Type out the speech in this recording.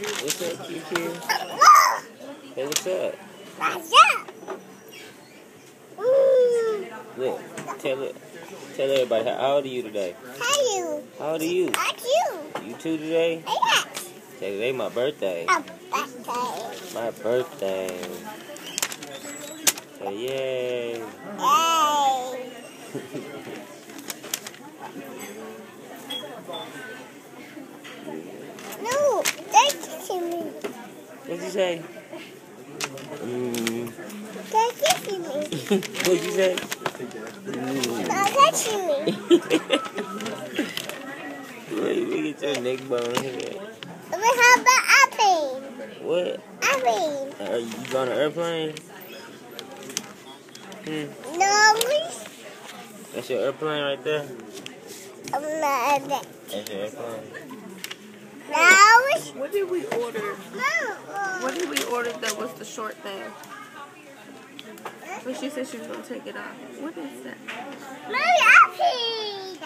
What's up, Kiki? Hey, what's up? What's up? Look, tell everybody, how old are you today? How you? How old are you? That's you. You 2 today? Yes. Say today my birthday. A birthday. My birthday. Say yay. Yay. No, that's me. What'd you say? That's me. What'd you say? No, that's me. Wait, we get your neck bone here. But how about Abby? What? Abby. Are you on an airplane? No, That's your airplane right there? I'm not a bit. That's your airplane. No, What did we order? no. What did we order that was the short thing? But she said she was going to take it off. What is that? Mommy, Abby.